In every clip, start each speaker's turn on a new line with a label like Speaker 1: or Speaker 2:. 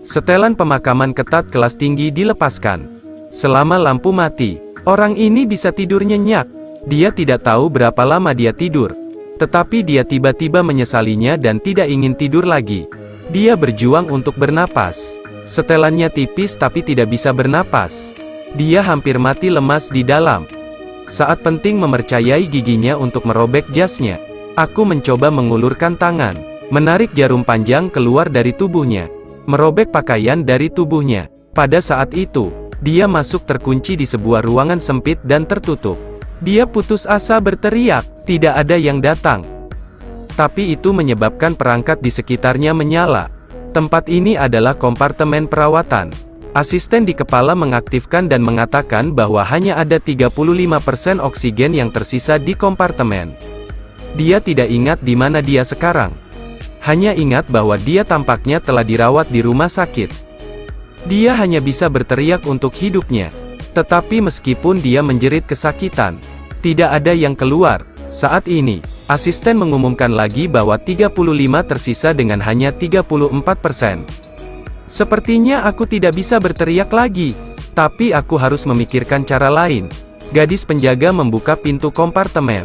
Speaker 1: Setelan pemakaman ketat kelas tinggi dilepaskan. Selama lampu mati, orang ini bisa tidur nyenyak. Dia tidak tahu berapa lama dia tidur. Tetapi dia tiba-tiba menyesalinya dan tidak ingin tidur lagi. Dia berjuang untuk bernapas. Setelannya tipis tapi tidak bisa bernapas. Dia hampir mati lemas di dalam. Saat penting mempercayai giginya untuk merobek jasnya. Aku mencoba mengulurkan tangan, menarik jarum panjang keluar dari tubuhnya, merobek pakaian dari tubuhnya. Pada saat itu, dia masuk terkunci di sebuah ruangan sempit dan tertutup. Dia putus asa berteriak, tidak ada yang datang. Tapi itu menyebabkan perangkat di sekitarnya menyala. Tempat ini adalah kompartemen perawatan. Asisten di kepala mengaktifkan dan mengatakan bahwa hanya ada 35% oksigen yang tersisa di kompartemen. Dia tidak ingat di mana dia sekarang. Hanya ingat bahwa dia tampaknya telah dirawat di rumah sakit. Dia hanya bisa berteriak untuk hidupnya. Tetapi meskipun dia menjerit kesakitan, tidak ada yang keluar. Saat ini, asisten mengumumkan lagi bahwa 35 tersisa dengan hanya 34%. Sepertinya aku tidak bisa berteriak lagi. Tapi aku harus memikirkan cara lain. Gadis penjaga membuka pintu kompartemen.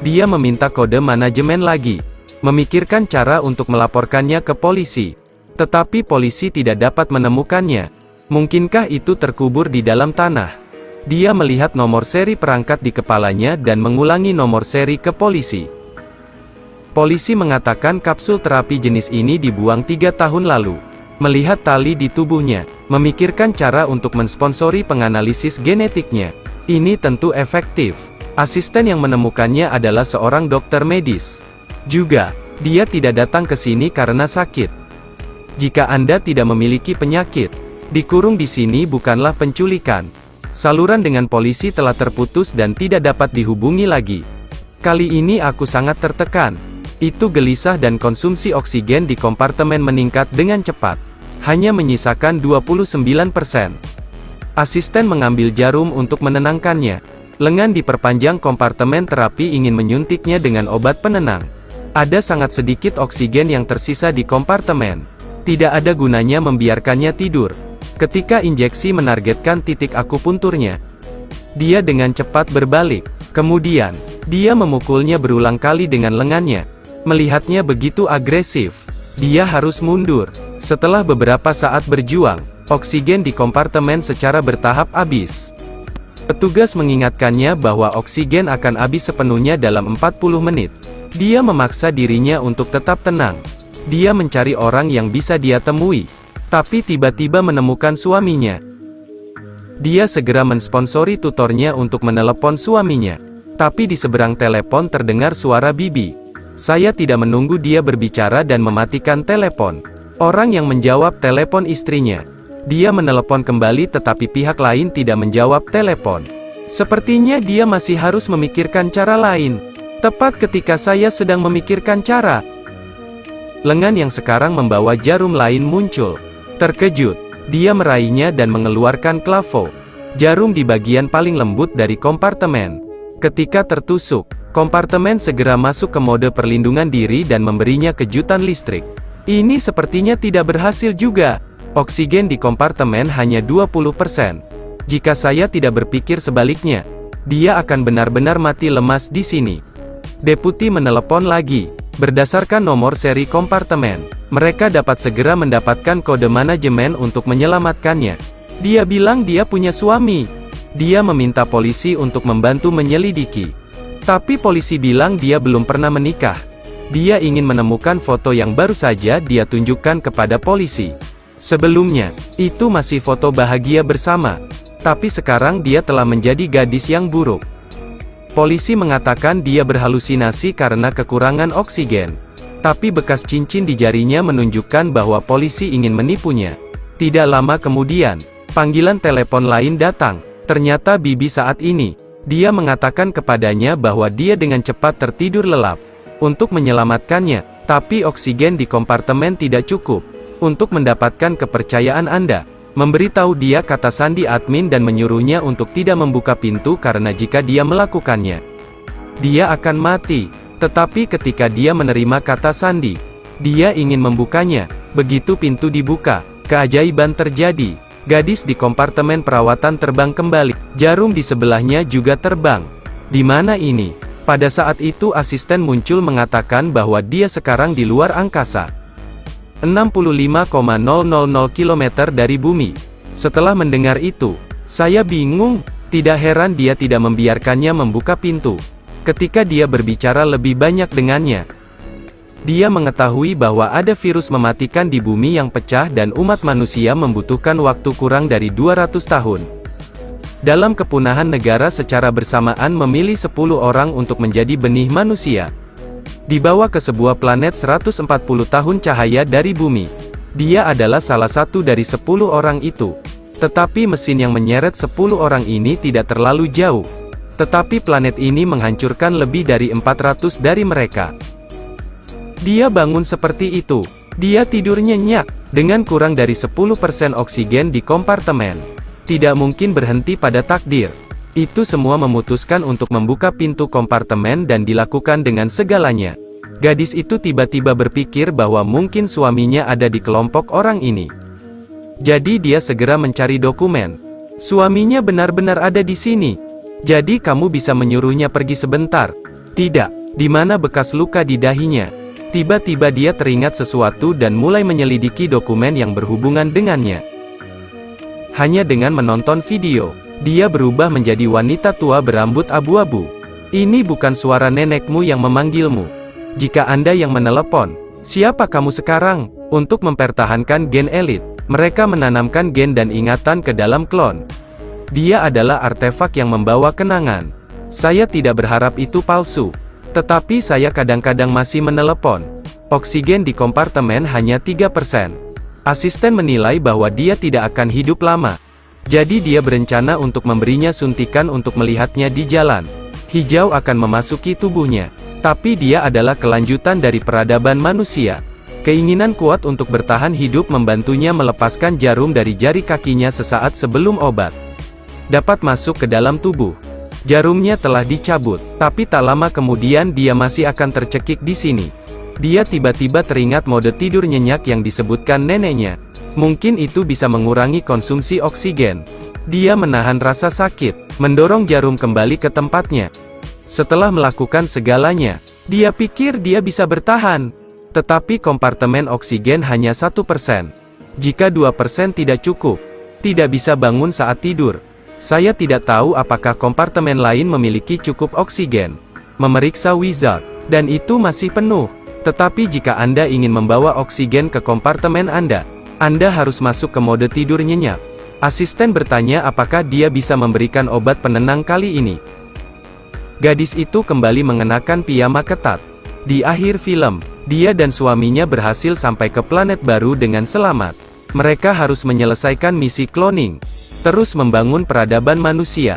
Speaker 1: Dia meminta kode manajemen lagi. Memikirkan cara untuk melaporkannya ke polisi. Tetapi polisi tidak dapat menemukannya. Mungkinkah itu terkubur di dalam tanah? Dia melihat nomor seri perangkat di kepalanya dan mengulangi nomor seri ke polisi. Polisi mengatakan kapsul terapi jenis ini dibuang 3 tahun lalu. Melihat tali di tubuhnya, memikirkan cara untuk mensponsori penganalisis genetiknya. Ini tentu efektif. Asisten yang menemukannya adalah seorang dokter medis. Juga, dia tidak datang ke sini karena sakit. Jika Anda tidak memiliki penyakit, dikurung di sini bukanlah penculikan. Saluran dengan polisi telah terputus dan tidak dapat dihubungi lagi. Kali ini aku sangat tertekan. Itu gelisah dan konsumsi oksigen di kompartemen meningkat dengan cepat. Hanya menyisakan 29%. Asisten mengambil jarum untuk menenangkannya. Lengan diperpanjang kompartemen terapi ingin menyuntiknya dengan obat penenang. Ada sangat sedikit oksigen yang tersisa di kompartemen. Tidak ada gunanya membiarkannya tidur. Ketika injeksi menargetkan titik akupunturnya, dia dengan cepat berbalik. Kemudian, dia memukulnya berulang kali dengan lengannya. Melihatnya begitu agresif, dia harus mundur. Setelah beberapa saat berjuang, oksigen di kompartemen secara bertahap habis. Petugas mengingatkannya bahwa oksigen akan habis sepenuhnya dalam 40 menit. Dia memaksa dirinya untuk tetap tenang. Dia mencari orang yang bisa dia temui. Tapi tiba-tiba menemukan suaminya. Dia segera mensponsori tutornya untuk menelepon suaminya. Tapi di seberang telepon terdengar suara Bibi. Saya tidak menunggu dia berbicara dan mematikan telepon. Orang yang menjawab telepon istrinya. Dia menelepon kembali tetapi pihak lain tidak menjawab telepon. Sepertinya dia masih harus memikirkan cara lain. Tepat ketika saya sedang memikirkan cara, lengan yang sekarang membawa jarum lain muncul. Terkejut, dia meraihnya dan mengeluarkan klavo. Jarum di bagian paling lembut dari kompartemen. Ketika tertusuk, kompartemen segera masuk ke mode perlindungan diri dan memberinya kejutan listrik. Ini sepertinya tidak berhasil juga. Oksigen di kompartemen hanya 20%. Jika saya tidak berpikir sebaliknya, dia akan benar-benar mati lemas di sini. Deputi menelepon lagi. Berdasarkan nomor seri kompartemen, mereka dapat segera mendapatkan kode manajemen untuk menyelamatkannya. Dia bilang dia punya suami. Dia meminta polisi untuk membantu menyelidiki. Tapi polisi bilang dia belum pernah menikah. Dia ingin menemukan foto yang baru saja dia tunjukkan kepada polisi. Sebelumnya, itu masih foto bahagia bersama. Tapi sekarang dia telah menjadi gadis yang buruk. Polisi mengatakan dia berhalusinasi karena kekurangan oksigen. Tapi bekas cincin di jarinya menunjukkan bahwa polisi ingin menipunya. Tidak lama kemudian, panggilan telepon lain datang. Ternyata Bibi saat ini. Dia mengatakan kepadanya bahwa dia dengan cepat tertidur lelap. Untuk menyelamatkannya, tapi oksigen di kompartemen tidak cukup. Untuk mendapatkan kepercayaan Anda, memberitahu dia kata sandi admin dan menyuruhnya untuk tidak membuka pintu karena jika dia melakukannya, dia akan mati. Tetapi ketika dia menerima kata sandi, dia ingin membukanya. Begitu pintu dibuka, Keajaiban terjadi. Gadis di kompartemen perawatan terbang kembali. Jarum di sebelahnya juga terbang. Di mana ini? Pada saat itu asisten muncul mengatakan bahwa dia sekarang di luar angkasa. 65,000 km dari bumi. Setelah mendengar itu, saya bingung. Tidak heran dia tidak membiarkannya membuka pintu. Ketika dia berbicara lebih banyak dengannya, dia mengetahui bahwa ada virus mematikan di bumi yang pecah dan umat manusia membutuhkan waktu kurang dari 200 tahun. Dalam kepunahan negara secara bersamaan memilih 10 orang untuk menjadi benih manusia. Dibawa ke sebuah planet 140 tahun cahaya dari bumi. Dia adalah salah satu dari 10 orang itu. Tetapi mesin yang menyeret 10 orang ini tidak terlalu jauh. Tetapi planet ini menghancurkan lebih dari 400 dari mereka. Dia bangun seperti itu. Dia tidur nyenyak, dengan kurang dari 10% oksigen di kompartemen. Tidak mungkin berhenti pada takdir. Itu semua memutuskan untuk membuka pintu kompartemen dan dilakukan dengan segalanya. Gadis itu tiba-tiba berpikir bahwa mungkin suaminya ada di kelompok orang ini. Jadi dia segera mencari dokumen. Suaminya benar-benar ada di sini. Jadi kamu bisa menyuruhnya pergi sebentar. Tidak. Di mana bekas luka di dahinya? Tiba-tiba dia teringat sesuatu dan mulai menyelidiki dokumen yang berhubungan dengannya. Hanya dengan menonton video, dia berubah menjadi wanita tua berambut abu-abu. Ini bukan suara nenekmu yang memanggilmu. Jika Anda yang menelepon, siapa kamu sekarang? Untuk mempertahankan gen elit, mereka menanamkan gen dan ingatan ke dalam klon. Dia adalah artefak yang membawa kenangan. Saya tidak berharap itu palsu. Tetapi saya kadang-kadang masih menelepon. Oksigen di kompartemen hanya 3%. Asisten menilai bahwa dia tidak akan hidup lama. Jadi dia berencana untuk memberinya suntikan untuk melihatnya di jalan. Hijau akan memasuki tubuhnya. Tapi dia adalah kelanjutan dari peradaban manusia. Keinginan kuat untuk bertahan hidup membantunya melepaskan jarum dari jari kakinya sesaat sebelum obat dapat masuk ke dalam tubuh. Jarumnya telah dicabut, tapi tak lama kemudian dia masih akan tercekik di sini. Dia tiba-tiba teringat mode tidur nyenyak yang disebutkan neneknya. Mungkin itu bisa mengurangi konsumsi oksigen. Dia menahan rasa sakit, mendorong jarum kembali ke tempatnya. Setelah melakukan segalanya, dia pikir dia bisa bertahan. Tetapi kompartemen oksigen hanya 1%. Jika 2% tidak cukup, tidak bisa bangun saat tidur. Saya tidak tahu apakah kompartemen lain memiliki cukup oksigen. Memeriksa wizard, dan itu masih penuh. Tetapi jika Anda ingin membawa oksigen ke kompartemen Anda harus masuk ke mode tidur nyenyak. Asisten bertanya apakah dia bisa memberikan obat penenang kali ini. Gadis itu kembali mengenakan piyama ketat. Di akhir film, dia dan suaminya berhasil sampai ke planet baru dengan selamat. Mereka harus menyelesaikan misi cloning. Terus membangun peradaban manusia.